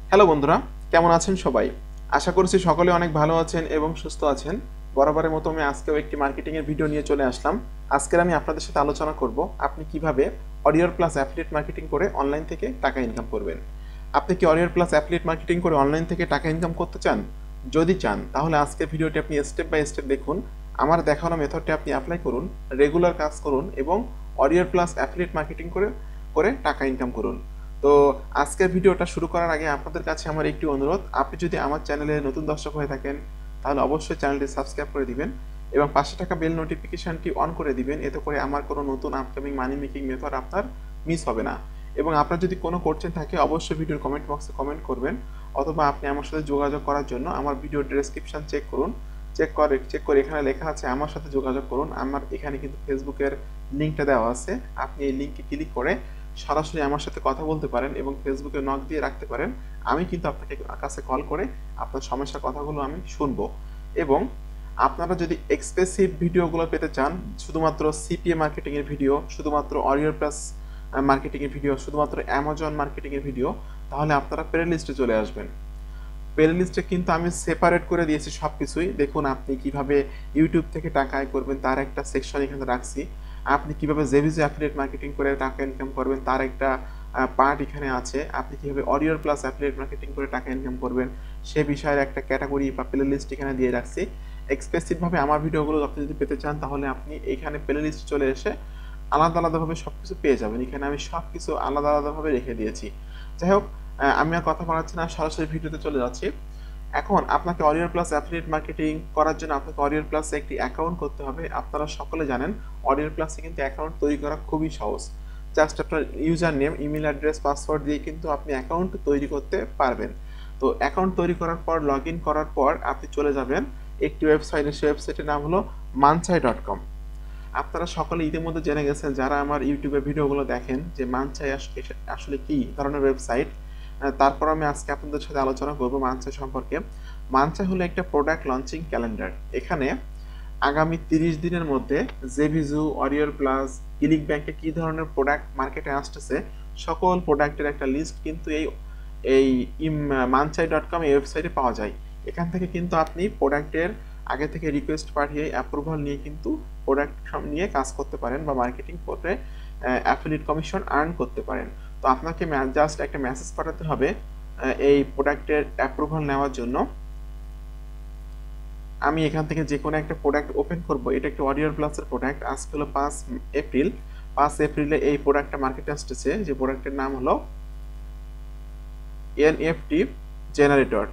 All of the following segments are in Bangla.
হ্যালো বন্ধুরা, কেমন আছেন সবাই? আশা করছি সকলে অনেক ভালো আছেন এবং সুস্থ আছেন। বরাবরের মতো আমি আজকেও একটি মার্কেটিং এর ভিডিও নিয়ে চলে আসলাম। আজকের আমি আপনাদের সাথে আলোচনা করব আপনি কিভাবে অডিওর প্লাস অ্যাফিলিয়েট মার্কেটিং করে অনলাইন থেকে টাকা ইনকাম করবেন। আপনি কি অডিওর প্লাস অ্যাফিলিয়েট মার্কেটিং করে অনলাইন থেকে টাকা ইনকাম করতে চান? যদি চান তাহলে আজকের ভিডিওটি আপনি স্টেপ বাই স্টেপ দেখুন। আমার দেখানো মেথডটি আপনি অ্যাপ্লাই করুন, রেগুলার কাজ করুন এবং অডিওর প্লাস অ্যাফিলিয়েট মার্কেটিং করে করে টাকা ইনকাম করুন। তো আজকের ভিডিওটা শুরু করার আগে আপনাদের কাছে আমার একটি অনুরোধ, আপনি যদি আমার চ্যানেলে নতুন দর্শক হয়ে থাকেন তাহলে অবশ্যই চ্যানেলটি সাবস্ক্রাইব করে দিবেন এবং পাশে থাকা বেল নোটিফিকেশনটি অন করে দিবেন। এতে করে আমার কোনো নতুন আপকামিং মানি মেকিং মেথড আপনার মিস হবে না। এবং আপনার যদি কোনো কোশ্চেন থাকে অবশ্যই ভিডিওর কমেন্ট বক্সে কমেন্ট করবেন, অথবা আপনি আমার সাথে যোগাযোগ করার জন্য আমার ভিডিও ডেসক্রিপশন চেক করুন। চেক করে এখানে লেখা আছে আমার সাথে যোগাযোগ করুন। আমার এখানে কিন্তু ফেসবুকের লিঙ্কটা দেওয়া আছে, আপনি এই লিঙ্কে ক্লিক করে সরাসরি আমার সাথে কথা বলতে পারেন এবং ফেসবুকে নক দিয়ে রাখতে পারেন। আমি কিন্তু আপনাকে কাছে কল করে আপনার সমস্যার কথাগুলো আমি শুনবো। এবং আপনারা যদি এক্সপ্রেসিভ ভিডিওগুলো পেতে চান, শুধুমাত্র সিপিএ মার্কেটিংয়ের ভিডিও, শুধুমাত্র অডিও প্লাস মার্কেটিংয়ের ভিডিও, শুধুমাত্র অ্যামাজন মার্কেটিংয়ের ভিডিও, তাহলে আপনারা প্লে লিস্টে চলে আসবেন। প্লে লিস্টে কিন্তু আমি সেপারেট করে দিয়েছি সব কিছুই। দেখুন আপনি কিভাবে ইউটিউব থেকে টাকা আয় করবেন তার একটা সেকশন এখানে রাখছি। আপনি কিভাবে জেভিজে অ্যাফিলিয়েট মার্কেটিং করে টাকা ইনকাম করবেন তার একটা পার্ট এখানে আছে। আপনি কিভাবে অডিওর প্লাস অ্যাফিলিয়েট মার্কেটিং করে টাকা ইনকাম করবেন সে বিষয়ের একটা ক্যাটাগরি বা প্লে লিস্ট এখানে দিয়ে রাখছি। এক্সপ্রেসিভভাবে আমার ভিডিওগুলো আপনি যদি পেতে চান তাহলে আপনি এখানে প্লে লিস্টে চলে এসে আলাদা আলাদাভাবে সব কিছু পেয়ে যাবেন। এখানে আমি সব কিছু আলাদা আলাদাভাবে রেখে দিয়েছি। যাই হোক, আমি আর কথা বাড়াচ্ছি না, সরাসরি ভিডিওতে চলে যাচ্ছি। এখন আপনাকে অডিও প্লাস অ্যাফিলিয়েট মার্কেটিং করার জন্য আপনাকে অডিও প্লাসে একটি অ্যাকাউন্ট করতে হবে। আপনারা সকলে জানেন অডিও প্লাসে কিন্তু অ্যাকাউন্ট তৈরি করা খুবই সহজ। জাস্ট আপনার user name, email address, password দিয়ে কিন্তু আপনি অ্যাকাউন্ট তৈরি করতে পারবেন। তো অ্যাকাউন্ট তৈরি করার পর, লগ ইন করার পর আপনি চলে যাবেন একটি ওয়েবসাইটে। সেই ওয়েবসাইটের নাম হলো মানচাই.com। আপনারা সকলে ইতিমধ্যে জেনে গেছেন যারা আমার ইউটিউবে ভিডিওগুলো দেখেন যে মানচাই আসলে কি ধরনের ওয়েবসাইট। তারপর আমি আজকে আপনাদের সাথে আলোচনা করব মানচাই সম্পর্কে। মানচাই হলো একটা প্রোডাক্ট লঞ্চিং ক্যালেন্ডার। এখানে আগামী 30 দিনের মধ্যে জেভিজু, অডিওর প্লাস, ক্লিক ব্যাংকে কি ধরনের প্রোডাক্ট মার্কেটে আসতেছে সকল প্রোডাক্টের একটা লিস্ট কিন্তু এই এই মানচাই.com এই ওয়েবসাইটে পাওয়া যায়। এখান থেকে কিন্তু আপনি প্রোডাক্টের আগে থেকে রিকোয়েস্ট পাঠিয়ে অ্যাপ্রুভাল নিয়ে কিন্তু প্রোডাক্ট নিয়ে কাজ করতে পারেন বা মার্কেটিং করে অ্যাফিলিয়েট কমিশন আর্ন করতে পারেন। তো আপনাকে জাস্ট একটা মেসেজ পাঠাতে হবে এই প্রোডাক্টের অ্যাপ্রুভাল নেওয়ার জন্য। আমি এখান থেকে যে কোনো একটা প্রোডাক্ট ওপেন করব। এটা একটা অডিও প্লাসের প্রোডাক্ট। আজকে হলো 5 এপ্রিল। 5 এপ্রিলে এই প্রোডাক্টটা মার্কেটে আসতেছে, যে প্রোডাক্টের নাম হলো এনএফটি জেনারেটর।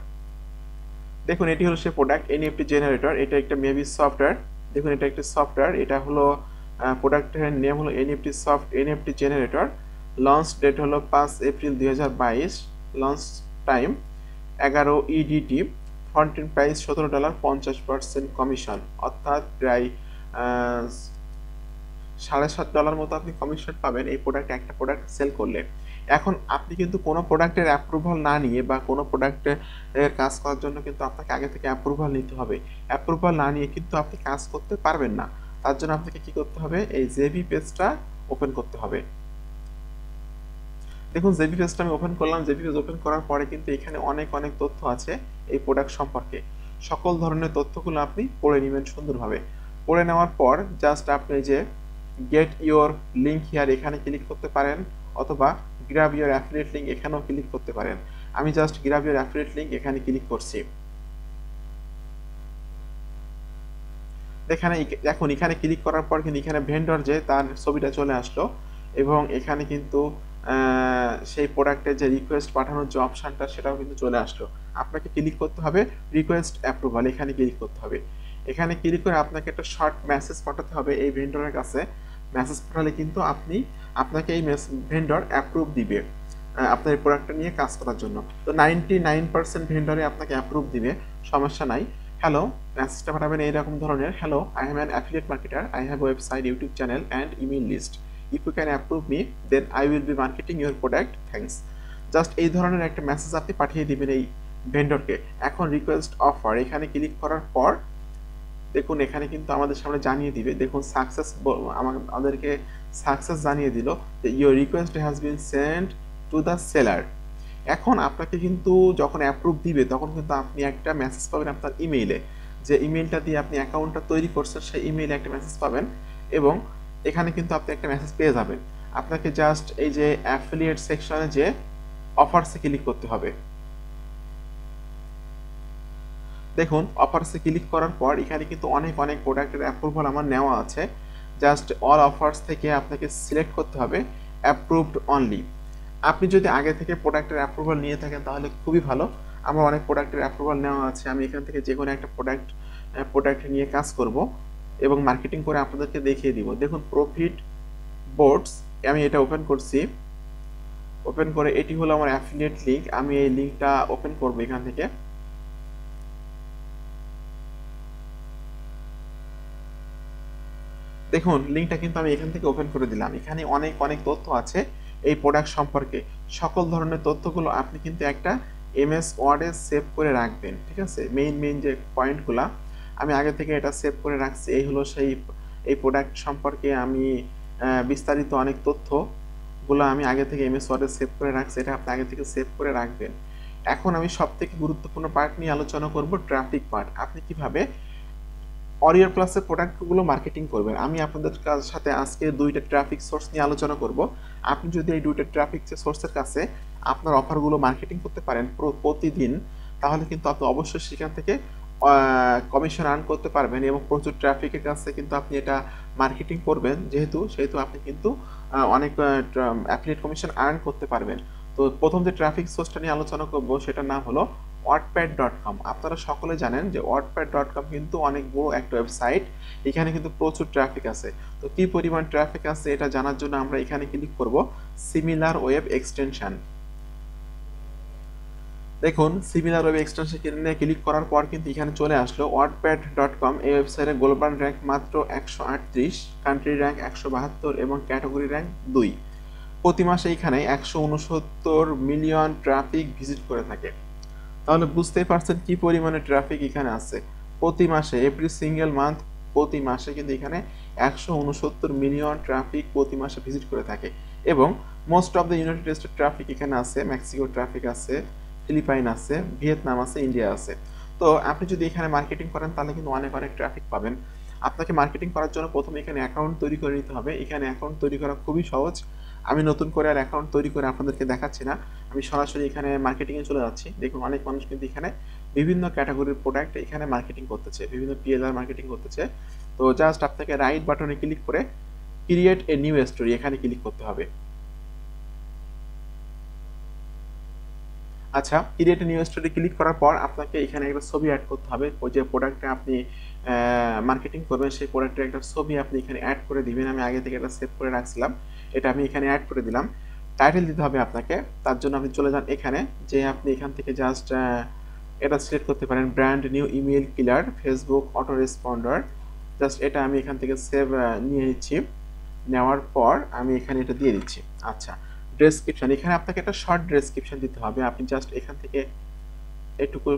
দেখুন এটি হলো সেই প্রোডাক্ট এনএফটি জেনারেটর। এটা একটা মেবি সফটওয়্যার। দেখুন এটা একটা সফটওয়্যার। এটা হলো প্রোডাক্টের নেম হলো এনএফটি জেনারেটর। লঞ্চ ডেট হলো 5 এপ্রিল 2022। Launch time 11 EDT. ফন্টেন প্রাইস $17, 50% কমিশন, অর্থাৎ প্রায় $7.5 মতো আপনি কমিশন পাবেন এই একটা প্রোডাক্ট সেল করলে। এখন আপনি কিন্তু কোনো প্রোডাক্টের অ্যাপ্রুভাল না নিয়ে বা কোনো প্রোডাক্টের কাজ করার জন্য কিন্তু আপনাকে আগে থেকে অ্যাপ্রুভাল নিতে হবে। অ্যাপ্রুভাল না নিয়ে কিন্তু আপনি কাজ করতে পারবেন না। তার জন্য আপনাকে কি করতে হবে, এই জেভি পেজটা ওপেন করতে হবে। দেখুন জেভি পেজটা আমি ওপেন করলাম। জেভি পেজ ওপেন করার পরে কিন্তু এখানে অনেক অনেক তথ্য আছে এই প্রোডাক্ট সম্পর্কে। সকল ধরনের তথ্যগুলো আপনি পড়ে নেবেন সুন্দরভাবে। পড়ে নেওয়ার পর জাস্ট আপনি যে গেট ইওর লিঙ্ক হিয়ার এখানে ক্লিক করতে পারেন, অথবা গ্র্যাব ইওর অ্যাফিলিয়েট লিঙ্ক এখানেও ক্লিক করতে পারেন। আমি just grab your affiliate link এখানে ক্লিক করছি। এখন এখানে ক্লিক করার পর কিন্তু এখানে ভেন্ডর যে তার ছবিটা চলে আসলো এবং এখানে কিন্তু সেই প্রোডাক্টের যে রিকোয়েস্ট পাঠানোর যে অপশানটা সেটাও কিন্তু চলে আসলো। আপনাকে ক্লিক করতে হবে রিকোয়েস্ট অ্যাপ্রুভাল, এখানে ক্লিক করতে হবে। এখানে ক্লিক করে আপনাকে একটা শর্ট মেসেজ পাঠাতে হবে এই ভেন্ডরের কাছে। মেসেজ পাঠালে কিন্তু আপনাকে এই ভেন্ডর অ্যাপ্রুভ দিবে আপনার এই প্রোডাক্টটা নিয়ে কাজ করার জন্য। তো 99% ভেন্ডরে আপনাকে অ্যাপ্রুভ দিবে, সমস্যা নাই। হ্যালো, মেসেজটা পাঠাবেন এইরকম ধরনের, hello I am an affiliate marketer, I have website, YouTube channel and email list. If you can approve me then I will be marketing your product, thanks. Just এই ধরনের একটা মেসেজ আপনি পাঠিয়ে দিবেন এই ভেন্ডরকে। এখন রিকোয়েস্ট অফার এখানে ক্লিক করার পর দেখুন এখানে কিন্তু আমাদের সামনে জানিয়ে দিবে। দেখুন সাকসেস, আমাদেরকে সাকসেস জানিয়ে দিল যে your request has been send to the seller. এখন আপনাকে কিন্তু যখন অ্যাপ্রুভ দিবে তখন কিন্তু আপনি একটা মেসেজ পাবেন আপনার ইমেইলে, যে ইমেইলটা দিয়ে আপনি অ্যাকাউন্টটা তৈরি করছেন সেই ইমেইলে একটা মেসেজ পাবেন, এবং এখানে কিন্তু আপনি একটা মেসেজ পেয়ে যাবেন। আপনাকে জাস্ট এই যে অ্যাফিলিয়েট সেকশনে যে অফারসে ক্লিক করতে হবে। দেখুন অফারসে ক্লিক করার পর এখানে কিন্তু অনেক অনেক প্রোডাক্টের অ্যাপ্রুভাল আমার নেওয়া আছে। জাস্ট অল অফার্স থেকে আপনাকে সিলেক্ট করতে হবে অ্যাপ্রুভড অনলি। আপনি যদি আগে থেকে প্রোডাক্টের অ্যাপ্রুভাল নিয়ে থাকেন তাহলে খুবই ভালো। আমার অনেক প্রোডাক্টের অ্যাপ্রুভাল নেওয়া আছে, আমি এখান থেকে যে কোনো একটা প্রোডাক্ট নিয়ে কাজ করব এবং মার্কেটিং করে আপনাদেরকে দেখিয়ে দিব। দেখুন প্রফিট বোর্ডস, আমি এটা ওপেন করছি। ওপেন করে এটি হলো আমার অ্যাফিলিয়েট লিঙ্ক, আমি এই লিঙ্কটা ওপেন করব এখান থেকে। দেখুন লিঙ্কটা কিন্তু আমি এখান থেকে ওপেন করে দিলাম। এখানে অনেক অনেক তথ্য আছে এই প্রোডাক্ট সম্পর্কে। সকল ধরনের তথ্যগুলো আপনি কিন্তু একটা এমএস ওয়ার্ডে সেভ করে রাখবেন, ঠিক আছে। মেইন যে পয়েন্টগুলো আমি আগে থেকে এটা সেভ করে রাখছি। এই হলো সেই এই প্রোডাক্ট সম্পর্কে আমি বিস্তারিত অনেক তথ্যগুলো আমি আগে থেকে এমএস ওয়ার্ডে সেভ করে রাখছি, এটা আপনি আগে থেকে সেভ করে রাখবেন। এখন আমি সবথেকে গুরুত্বপূর্ণ পার্ট নিয়ে আলোচনা করব, ট্রাফিক পার্ট। আপনি কিভাবে অরিয়র প্লাসের প্রোডাক্টগুলো মার্কেটিং করবেন। আমি আপনাদের সাথে আজকে দুইটা ট্রাফিক সোর্স নিয়ে আলোচনা করব। আপনি যদি এই দুইটা ট্রাফিক সোর্সের কাছে আপনার অফারগুলো মার্কেটিং করতে পারেন প্রতিদিন, তাহলে কিন্তু আপনি অবশ্যই সেখান থেকে কমিশন আর্ন করতে পারবেন, এবং প্রচুর ট্রাফিকের কাছে কিন্তু আপনি এটা মার্কেটিং করবেন সেহেতু আপনি কিন্তু অনেক অ্যাফিলিয়েট কমিশন আর্ন করতে পারবেন। তো প্রথম যে ট্রাফিক সোর্সটা নিয়ে আলোচনা করব সেটার নাম হলো ওয়ার্ডপ্যাড.কম। আপনারা সকলে জানেন যে ওয়ার্ডপ্যাড.কম কিন্তু অনেক বড় একটা ওয়েবসাইট, এখানে কিন্তু প্রচুর ট্রাফিক আছে। তো কি পরিমাণ ট্রাফিক আছে এটা জানার জন্য আমরা এখানে ক্লিক করব সিমিলার ওয়েব এক্সটেনশন। দেখুন সিমিলার ওয়েব এক্সটেনশনে ক্লিক করার পর কিন্তু এখানে চলে আসলো ওয়ার্ডপ্যাড.কম। এই ওয়েবসাইটে গ্লোবাল র্যাঙ্ক মাত্র 138, কান্ট্রি র্যাঙ্ক 172 এবং ক্যাটাগরি র্যাঙ্ক 2। প্রতি মাসে এখানে 169 মিলিয়ন ট্রাফিক ভিজিট করে থাকে। তাহলে বুঝতেই পারছেন কি পরিমাণে ট্রাফিক এখানে আছে। প্রতি মাসে এভরি সিঙ্গেল মান্থ, প্রতি মাসে কিন্তু এখানে 169 মিলিয়ন ট্রাফিক প্রতি মাসে ভিজিট করে থাকে। এবং most of the United state traffic এখানে আছে, মেক্সিকো ট্রাফিক আছে, ফিলিপাইন আছে, ভিয়েতনাম আছে, ইন্ডিয়া আছে। তো আপনি যদি এখানে মার্কেটিং করেন তাহলে কিন্তু অনেক অনেক ট্রাফিক পাবেন। আপনাকে মার্কেটিং করার জন্য প্রথমে এখানে অ্যাকাউন্ট তৈরি করে নিতে হবে। এখানে অ্যাকাউন্ট তৈরি করা খুবই সহজ। আমি নতুন করে আর অ্যাকাউন্ট তৈরি করে আপনাদেরকে দেখাচ্ছি না, আমি সরাসরি এখানে মার্কেটিংয়ে চলে যাচ্ছি। দেখুন অনেক মানুষ কিন্তু এখানে বিভিন্ন ক্যাটাগরির প্রোডাক্ট এখানে মার্কেটিং করতেছে, বিভিন্ন পিএলআর মার্কেটিং করতেছে। তো জাস্ট আপনাকে রাইট বাটনে ক্লিক করে ক্রিয়েট এ নিউ স্টোরি এখানে ক্লিক করতে হবে। আচ্ছা, create a new story click করার পর আপনাকে এখানে একটা ছবি অ্যাড করতে হবে। ওই যে প্রোডাক্টটা আপনি মার্কেটিং করবেন সেই প্রোডাক্টের একটা ছবি আপনি এখানে অ্যাড করে দিবেন। আমি আগে থেকে এটা সেভ করে রাখছিলাম, এটা আমি এখানে অ্যাড করে দিলাম। টাইটেল দিতে হবে আপনাকে, তার জন্য আপনি চলে যান এখানে, যে আপনি এখান থেকে জাস্ট এটা সিলেক্ট করতে পারেন ব্র্যান্ড নিউ ইমেল কিলার ফেসবুক অটো রেসপন্ডার। জাস্ট এটা আমি এখান থেকে সেভ নিয়ে নিচ্ছি। নেওয়ার পর আমি এখানে এটা দিয়ে দিচ্ছি। আচ্ছা, ডেসক্রিপশন, এখানে আপনাকে একটা শর্ট ডেসক্রিপশন দিতে হবে। আপনি জাস্ট এখান থেকে এইটুকু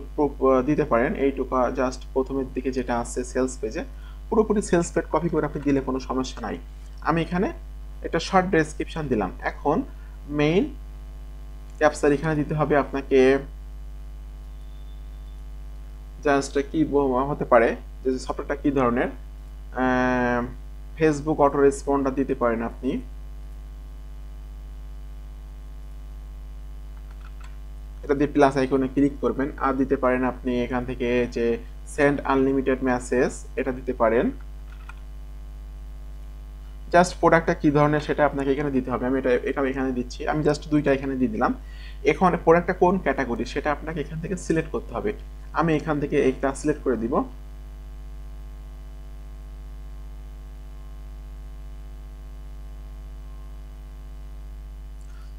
দিতে পারেন, এইটুকু জাস্ট প্রথমের দিকে যেটা আছে সেলস পেজে, পুরোপুরি সেলস পেজ কপি করে আপনি দিলে কোনো সমস্যা নাই। আমি এখানে একটা শর্ট ডেসক্রিপশন দিলাম। এখন মেইন ক্যাপচার এখানে দিতে হবে আপনাকে, জাস্ট কি হতে পারে, যে সফটওয়্যারটা কি ধরনের, ফেসবুক অটো রেসপন্ডার দিতে পারেন আপনি। এটা দিয়ে প্লাস আইকনে ক্লিক করবেন। আর দিতে পারেন আপনি এখান থেকে যে সেন্ড আনলিমিটেড মেসেজ, এটা দিতে পারেন। জাস্ট প্রোডাক্টটা কি ধরনের সেটা আপনাকে এখানে দিতে হবে। আমি এটা এখানে দিচ্ছি, আমি জাস্ট দুইটা এখানে দিয়ে দিলাম। এখন প্রোডাক্টটা কোন ক্যাটাগরি সেটা আপনাকে এখান থেকে সিলেক্ট করতে হবে। আমি এখান থেকে একটা সিলেক্ট করে দিব।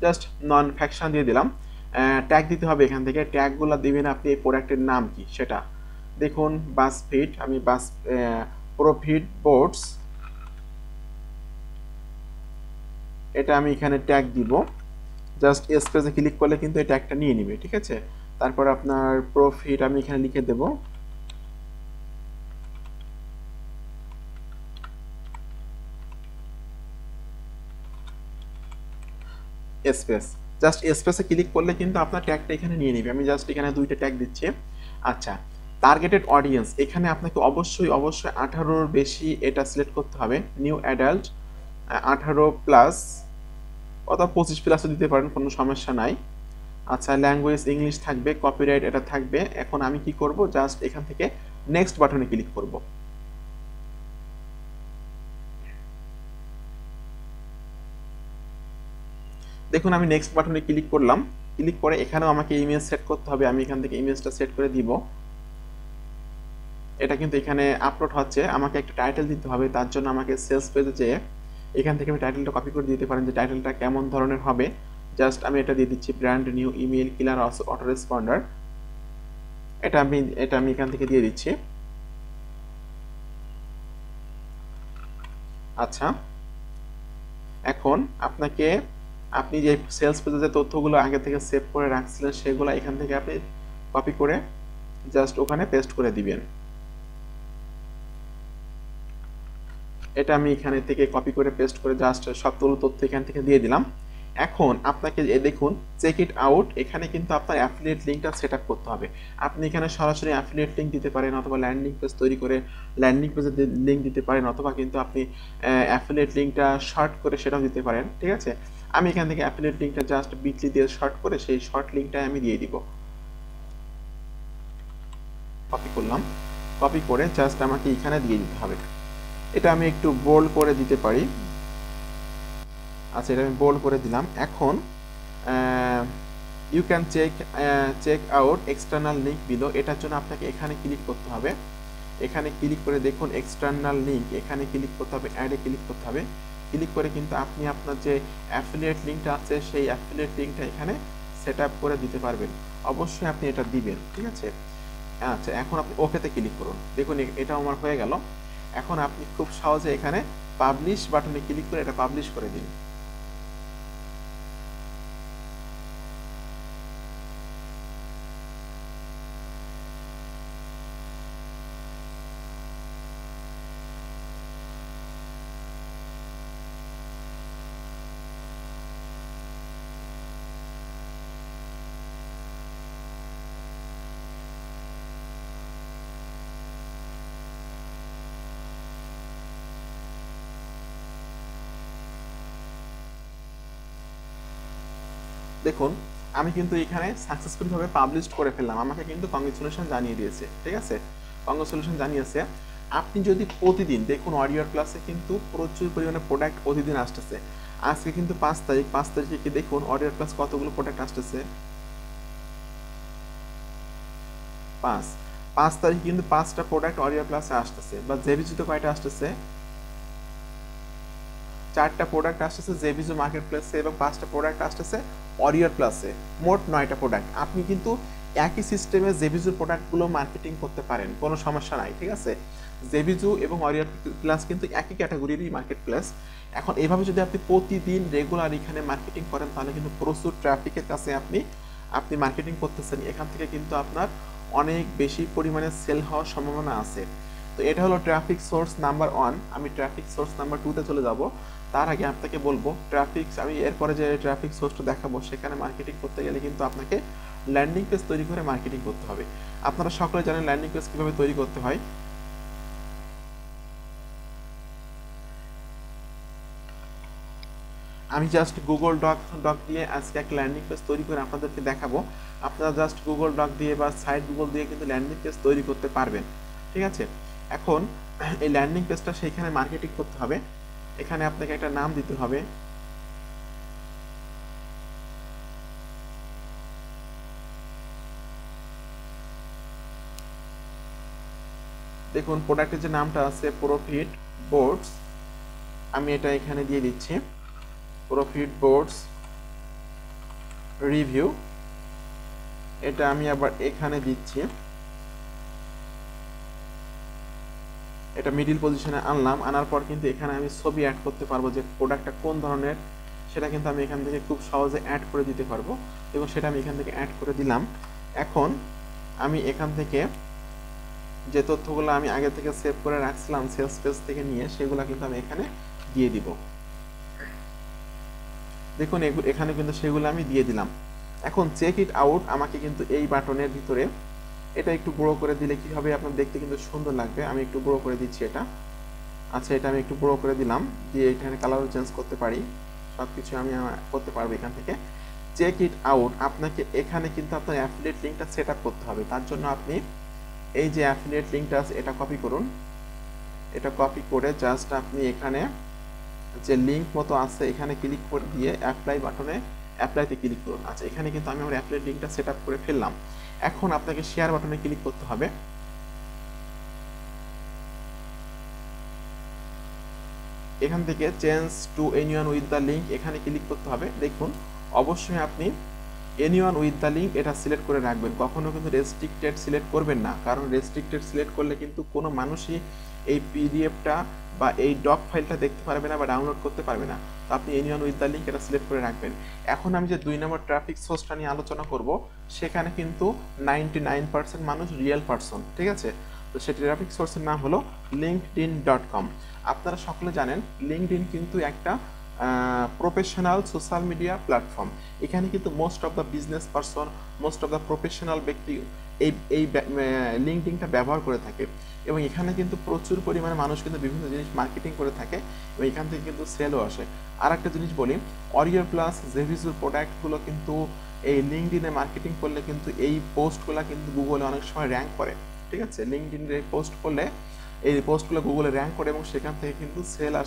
জাস্ট নন ফ্যাকশন দিয়ে দিলাম। ট্যাগ দিতে হবে এখান থেকে, ট্যাগগুলো দিবেন আপনি এই প্রোডাক্টের নাম কি সেটা। দেখুন বাসফিট, আমি প্রফিট বোর্ডস, এটা আমি এখানে ট্যাগ দিব। জাস্ট স্পেসে ক্লিক করলে কিন্তু এই ট্যাগটা নিয়ে নিবে, ঠিক আছে। তারপর আপনার প্রফিট আমি এখানে লিখে দেব। স্পেস, জাস্ট স্পেসে ক্লিক করলে কিন্তু আপনার ট্যাগটা এখানে নিয়ে নেবে। আমি জাস্ট এখানে 2টা ট্যাগ দিচ্ছি। আচ্ছা, টার্গেটেড অডিয়েন্স, এখানে আপনাকে অবশ্যই 18-র বেশি এটা সিলেক্ট করতে হবে। নিউ অ্যাডাল্ট 18+ অথবা 25+ দিতে পারেন, কোনো সমস্যা নাই। আচ্ছা, ল্যাঙ্গুয়েজ ইংলিশ থাকবে, কপিরাইট এটা থাকবে। এখন আমি কি করব, জাস্ট এখান থেকে নেক্সট বাটনে ক্লিক করব। দেখুন আমি নেক্সট বাটনে ক্লিক করলাম। ক্লিক করে এখানেও আমাকে ইমেজ সেট করতে হবে। আমি এখান থেকে ইমেজটা সেট করে দিব। এটা কিন্তু এখানে আপলোড হচ্ছে, আমাকে একটা টাইটেল দিতে হবে। তার জন্য আমাকে সেলস পেজে যেয়ে এখান থেকে আমি টাইটেলটা কপি করে দিতে পারেন যে টাইটেলটা কেমন ধরনের হবে। জাস্ট আমি এটা দিয়ে দিচ্ছি, ব্র্যান্ড নিউ ইমেল কিলার অটো রেসপন্ডার। এটা আমি এখান থেকে দিয়ে দিচ্ছি। আচ্ছা, এখন আপনি যে সেলস পেজে যে তথ্যগুলো আগে থেকে সেভ করে রাখছিলেন সেগুলো এখান থেকে আপনি কপি করে জাস্ট ওখানে পেস্ট করে দিবেন। এটা আমি এখানে থেকে কপি করে পেস্ট করে জাস্ট সবগুলো তথ্য এখান থেকে দিয়ে দিলাম। এখন আপনাকে দেখুন চেক ইট আউট, এখানে কিন্তু আপনার অ্যাফিলিয়েট লিঙ্কটা সেট আপ করতে হবে। আপনি এখানে সরাসরি অ্যাফিলিয়েট লিঙ্ক দিতে পারেন, অথবা ল্যান্ডিং পেজ তৈরি করে ল্যান্ডিং পেজে লিঙ্ক দিতে পারেন, অথবা কিন্তু আপনি অ্যাফিলিয়েট লিঙ্কটা শর্ট করে সেটাও দিতে পারেন। ঠিক আছে, আমি এখান থেকে অ্যাফিলিয়েট লিঙ্কটা জাস্ট বিটলি দিয়ে শর্ট করে সেই শর্ট লিঙ্কটা আমি দিয়ে দিব। কপি করলাম, কপি করে জাস্ট আমাকে এখানে দিয়ে দিতে হবে। এটা আমি একটু বোল্ড করে দিতে পারি। আচ্ছা, এটা আমি বোল্ড করে দিলাম। এখন you can check out external link below, এটার জন্য আপনাকে এখানে ক্লিক করতে হবে। এখানে ক্লিক করে দেখুন এক্সটার্নাল লিঙ্ক, এখানে ক্লিক করতে হবে, অ্যাডে ক্লিক করতে হবে। ক্লিক করে কিন্তু আপনি আপনার যে অ্যাফিলিয়েট লিঙ্কটা আছে সেই অ্যাফিলিয়েট লিঙ্কটা এখানে সেট আপ করে দিতে পারবেন। অবশ্যই আপনি এটা দিবেন। ঠিক আছে, আচ্ছা, এখন আপনি ওকেতে ক্লিক করুন। দেখুন এটা আমার হয়ে গেল। এখন আপনি খুব সহজে এখানে পাবলিশ বাটনে ক্লিক করে এটা পাবলিশ করে দিন। দেখুন আমি কিন্তু এখানে সাকসেসফুলি ভাবে পাবলিশ করে ফেললাম, আমাকে কিন্তু কংগ্রেচুলেশন জানিয়ে দিয়েছে। ঠিক আছে, কংগ্রেচুলেশন জানিয়েছে। আপনি যদি প্রতিদিন দেখুন অডিওর ক্লাসে কিন্তু প্রচুর পরিমাণে প্রোডাক্ট প্রতিদিন আসতেছে। আজকে কিন্তু 5 তারিখ, 5 তারিখে কি দেখুন অডিওর ক্লাস কতগুলো প্রোডাক্ট আসতেছে। 5 তারিখ কিন্তু 5টা প্রোডাক্ট অডিওর ক্লাসে আসতেছে। বা জেবিজিতে কয়টা আসতেছে, 4টা প্রোডাক্ট আসতেছে জেবিজু মার্কেট প্লেসে, এবং 5টা প্রোডাক্ট আসতেছে অরিয়র প্লাসে, মোট 9টা প্রোডাক্ট। আপনি কিন্তু একই সিস্টেমে জেবিজুর প্রোডাক্টগুলো মার্কেটিং করতে পারেন, কোনো সমস্যা নাই। ঠিক আছে, জেবিজু এবং অরিয়র প্লাস কিন্তু একই ক্যাটাগরিরই মার্কেট প্লেস। এখন এভাবে যদি আপনি প্রতিদিন রেগুলার এখানে মার্কেটিং করেন তাহলে কিন্তু প্রচুর ট্রাফিকের কাছে আপনি মার্কেটিং করতেছেন, এখান থেকে কিন্তু আপনার অনেক বেশি পরিমাণে সেল হওয়ার সম্ভাবনা আছে। তো এটা হলো ট্রাফিক সোর্স নাম্বার 1। আমি ট্রাফিক সোর্স নাম্বার 2তে চলে যাব। তার আগে আপনাকে বলবো আমি এরপরে যে ট্রাফিক সোর্সটা দেখাবো সেখানে মার্কেটিং করতে গেলে কিন্তু আপনাকে ল্যান্ডিং পেজ তৈরি করে মার্কেটিং করতে হবে। আপনারা সকলে জানেন ল্যান্ডিং পেজ কিভাবে তৈরি করতে হয়। আমি জাস্ট গুগল ডক দিয়ে আজকে একটা ল্যান্ডিং পেজ তৈরি করে আপনাদেরকে দেখাবো। আপনারা জাস্ট গুগল ডক দিয়ে বা সাইট গুগল দিয়ে কিন্তু ল্যান্ডিং পেজ তৈরি করতে পারবেন। ঠিক আছে, এখন এই ল্যান্ডিং পেজটা সেইখানে মার্কেটিং করতে হবে। এখানে আপনাকে একটা নাম দিতে হবে। দেখুন প্রোডাক্টের যে নামটা আছে প্রফিট বোর্ডস, আমি এটা এখানে দিয়ে দিচ্ছি, প্রফিট বোর্ডস রিভিউ। এটা আমি আবার এখানে দিচ্ছি, এটা মিডিল পজিশনে আনলাম। আনার পর কিন্তু এখানে আমি ছবি অ্যাড করতে পারবো যে প্রোডাক্টটা কোন ধরনের, সেটা কিন্তু আমি এখান থেকে খুব সহজে অ্যাড করে দিতে পারবো, এবং সেটা আমি এখান থেকে অ্যাড করে দিলাম। এখন আমি এখান থেকে যে তথ্যগুলো আমি আগে থেকে সেভ করে রাখছিলাম সেলস পেজ থেকে নিয়ে, সেগুলো কিন্তু আমি এখানে দিয়ে দিব। দেখুন এখানে কিন্তু সেগুলো আমি দিয়ে দিলাম। এখন চেক ইট আউট আমাকে কিন্তু এই বাটনের ভিতরে এটা একটু বড় করে দিলে কি হবে, আপনার দেখতে কিন্তু সুন্দর লাগবে। আমি একটু বড় করে দিচ্ছি এটা। আচ্ছা, এটা আমি একটু বড় করে দিলাম, দিয়ে এখানে কালারও চেঞ্জ করতে পারি, সব কিছু আমি করতে পারবো এখান থেকে। চেক ইট আউট আপনাকে এখানে কিন্তু আপনার অ্যাফিলিয়েট লিঙ্কটা সেট আপ করতে হবে। তার জন্য আপনি এই যে অ্যাফিলিয়েট লিঙ্কটা আছে এটা কপি করুন। এটা কপি করে জাস্ট আপনি এখানে যে লিঙ্ক মতো আছে এখানে ক্লিক করে দিয়ে অ্যাপ্লাই বাটনে অ্যাপ্লাইতে ক্লিক করুন। আচ্ছা, এখানে কিন্তু আমি আমার অ্যাপ্লাই লিঙ্কটা সেট আপ করে ফেললাম। এখন আপনাকে শেয়ার বাটনে ক্লিক করতে হবে। এখান থেকে change to anyone with the link এখানে ক্লিক করতে হবে। দেখুন অবশ্যই আপনি এনিওয়ান উইথ দ্য লিঙ্ক এটা সিলেক্ট করে রাখবেন, কখনো কিন্তু রেস্ট্রিক্টেড সিলেক্ট করবেন না, কারণ রেস্ট্রিক্টেড সিলেক্ট করলে কিন্তু কোনো মানুষই এই পিডিএফটা বা এই ডক ফাইলটা দেখতে পারবে না বা ডাউনলোড করতে পারবে না। তো আপনি এনিওয়ান উইথ দ্য লিঙ্ক এটা সিলেক্ট করে রাখবেন। এখন আমি যে 2 নম্বর ট্রাফিক সোর্সটা নিয়ে আলোচনা করব, সেখানে কিন্তু 99% মানুষ রিয়েল পারসন, ঠিক আছে। তো সেই ট্রাফিক সোর্সের নাম হলো linkedin.com। আপনারা সকলে জানেন লিঙ্কডইন কিন্তু একটা প্রফেশনাল সোশ্যাল মিডিয়া প্ল্যাটফর্ম। এখানে কিন্তু most of the business person, most of the professional ব্যক্তি এই লিঙ্কডইনটা ব্যবহার করে থাকে, এবং এখানে কিন্তু প্রচুর পরিমাণে মানুষ কিন্তু বিভিন্ন জিনিস মার্কেটিং করে থাকে, এবং এখান থেকে কিন্তু সেলও আসে। আর একটা জিনিস বলি, অরিয়র প্লাস জেভিজুর প্রোডাক্টগুলো কিন্তু এই লিঙ্কডইনে মার্কেটিং করলে কিন্তু এই পোস্টগুলো কিন্তু গুগলে অনেক সময় র্যাঙ্ক করে, ঠিক আছে। লিঙ্কডইনে পোস্ট করলে এই পোস্টগুলো গুগলে র্যাঙ্ক করে এবং সেখান থেকে কিন্তু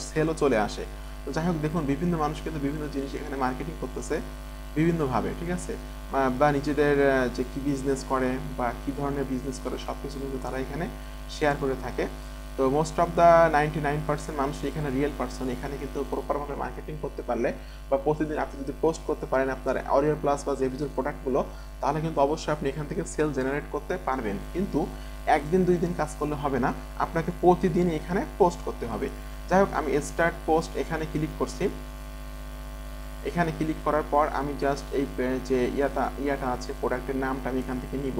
সেলও চলে আসে। তো যাই হোক, দেখুন বিভিন্ন মানুষ কিন্তু বিভিন্ন জিনিস এখানে মার্কেটিং করতেছে বিভিন্নভাবে, ঠিক আছে। বা নিজেদের যে কি বিজনেস করে বা কি ধরনের বিজনেস করে সব কিছু কিন্তু তারা এখানে শেয়ার করে থাকে। তো মোস্ট অফ দ্য 99% মানুষ এখানে রিয়েল পারসন। এখানে কিন্তু প্রপারভাবে মার্কেটিং করতে পারলে বা প্রতিদিন আপনি যদি পোস্ট করতে পারেন আপনার অরিয়র প্লাস বা জেভিজুর প্রোডাক্টগুলো, তাহলে কিন্তু অবশ্যই আপনি এখান থেকে সেল জেনারেট করতে পারবেন। কিন্তু একদিন 2 দিন কাজ করলে হবে না, আপনাকে প্রতিদিন এখানে পোস্ট করতে হবে। যাই হোক, আমি স্টার্ট পোস্ট এখানে ক্লিক করছি। এখানে ক্লিক করার পর আমি জাস্ট এই যে ইয়াটা আছে প্রোডাক্টের নামটা আমি এখান থেকে নিব।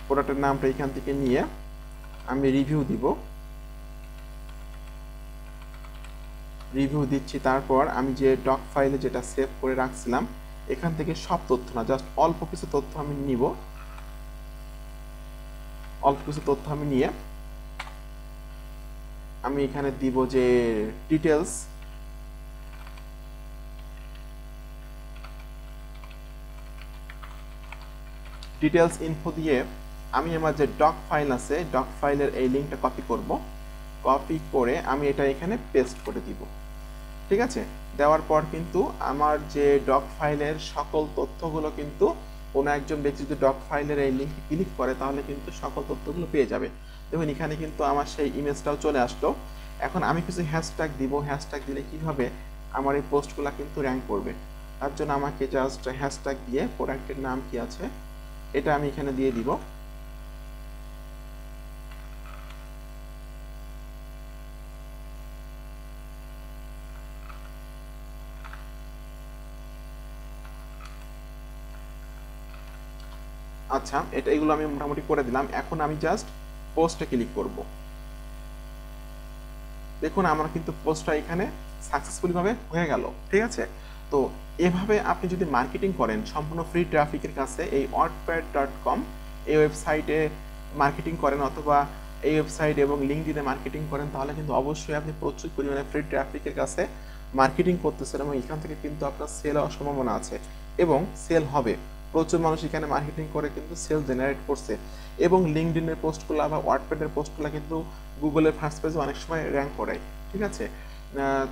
প্রোডাক্টের নামটা এখান থেকে নিয়ে আমি রিভিউ দিব। রিভিউ দিচ্ছি। তারপর আমি যে ডক ফাইলে যেটা সেভ করে রাখছিলাম এখান থেকে সব তথ্য না, জাস্ট অল্প কিছু তথ্য আমি নিব। অল্প কিছু তথ্য আমি নিয়ে আমি এখানে দিব যে ডিটেলস। ডিটেলস ইনফো দিয়ে আমি আমার যে ডক ফাইল আছে ডক ফাইলের এই লিঙ্কটা কপি করব। কপি করে আমি এটা এখানে পেস্ট করে দিব, ঠিক আছে। দেওয়ার পর কিন্তু আমার যে ডক ফাইলের সকল তথ্যগুলো কিন্তু কোনো একজন ব্যক্তি যদি ডক ফাইলের এই লিঙ্কে ক্লিক করে তাহলে কিন্তু সকল তথ্যগুলো পেয়ে যাবে। দেখুন এখানে কিন্তু আমার সেই ইমেজটাও চলে আসলো। এখন আমি কিছু হ্যাশট্যাগ দিব। হ্যাশট্যাগ দিলে কি হবে, আমার এই পোস্টগুলো কিন্তু র্যাঙ্ক করবে। তার জন্য আমাকে জাস্ট হ্যাশট্যাগ দিয়ে প্রোডাক্টের নাম কি আছে এটা আমি এখানে দিয়ে দিব। আচ্ছা, এগুলো আমি মোটামুটি করে দিলাম। এখন আমি জাস্ট পোস্টে ক্লিক করব। দেখুন আমার কিন্তু পোস্টটা এখানে সাকসেসফুলি ভাবে হয়ে গেল, ঠিক আছে। তো এভাবে আপনি যদি মার্কেটিং করেন সম্পূর্ণ ফ্রি ট্রাফিকের কাছে এই wordpad.com এই ওয়েবসাইটে মার্কেটিং করেন, অথবা এই ওয়েবসাইট এবং লিঙ্কডইনে মার্কেটিং করেন, তাহলে কিন্তু অবশ্যই আপনি প্রচুর পরিমাণে ফ্রি ট্রাফিকের কাছে মার্কেটিং করতেছেন এবং এখান থেকে কিন্তু আপনার সেল হওয়ার সম্ভাবনা আছে এবং সেল হবে। প্রচুর মানুষ এখানে মার্কেটিং করে কিন্তু সেল জেনারেট করছে, এবং লিঙ্কডইনের পোস্টগুলো বা ওয়ার্ডপ্যাডের পোস্টগুলো কিন্তু গুগলের ফার্স্ট পেজে অনেক সময় র্যাঙ্ক করে, ঠিক আছে।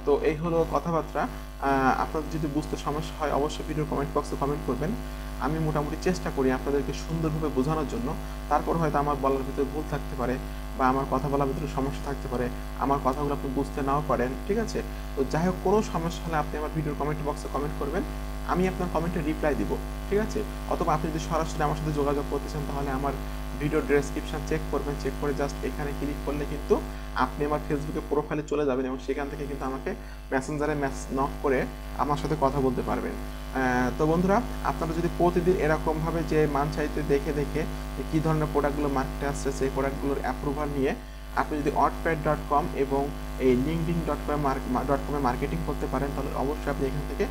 তো এই হলো কথাবার্তা। আপনাদের যদি বুঝতে সমস্যা হয় অবশ্যই ভিডিও কমেন্ট বক্সে কমেন্ট করবেন। আমি মোটামুটি চেষ্টা করি আপনাদেরকে সুন্দরভাবে বোঝানোর জন্য। তারপর হয়তো আমার বলার ভিতরে ভুল থাকতে পারে বা আমার কথা বলার ভিতরে সমস্যা থাকতে পারে, আমার কথাগুলো আপনি বুঝতে নাও পারেন, ঠিক আছে। তো যাই হোক, কোনো সমস্যা হলে আপনি আমার ভিডিওর কমেন্ট বক্সে কমেন্ট করবেন, আমি আপনার কমেন্টে রিপ্লাই দিব, ঠিক আছে। অথবা আপনি যদি সরাসরি আমার সাথে যোগাযোগ করতে চান তাহলে আমার ভিডিও ডেসক্রিপশন চেক করবেন। চেক করে জাস্ট এখানে ক্লিক করলে কিন্তু আপনি আমার ফেসবুকে প্রোফাইলে চলে যাবেন এবং সেখান থেকে কিন্তু আমাকে মেসেঞ্জারে নক করে আমার সাথে কথা বলতে পারবেন। তো বন্ধুরা, আপনারা যদি প্রতিদিন এরকমভাবে যে মান চাইতে দেখে দেখে কী ধরনের প্রোডাক্টগুলো মার্কেটে আসছে সেই প্রোডাক্টগুলোর অ্যাপ্রুভাল নিয়ে আপনি যদি wordpad.com এবং এই linkedin.com এ মার্কেটিং করতে পারেন তাহলে অবশ্যই আপনি এখান থেকে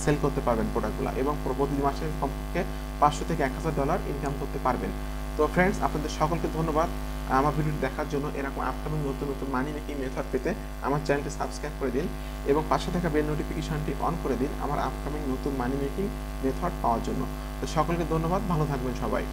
সেল করতে পারবেন প্রোডাক্টগুলো এবং প্রতি মাসে কমপক্ষে $500 থেকে $1000 ইনকাম করতে পারবেন। তো ফ্রেন্ডস, আপনাদের সকলকে ধন্যবাদ আমার ভিডিওটি দেখার জন্য। এরকম আপকামিং নতুন নতুন মানি মেকিং মেথড পেতে আমার চ্যানেলটি সাবস্ক্রাইব করে দিন এবং পাশে থাকা বেল নোটিফিকেশনটি অন করে দিন আমার আপকামিং নতুন মানি মেকিং মেথড পাওয়ার জন্য। তো সকলকে ধন্যবাদ, ভালো থাকবেন সবাই।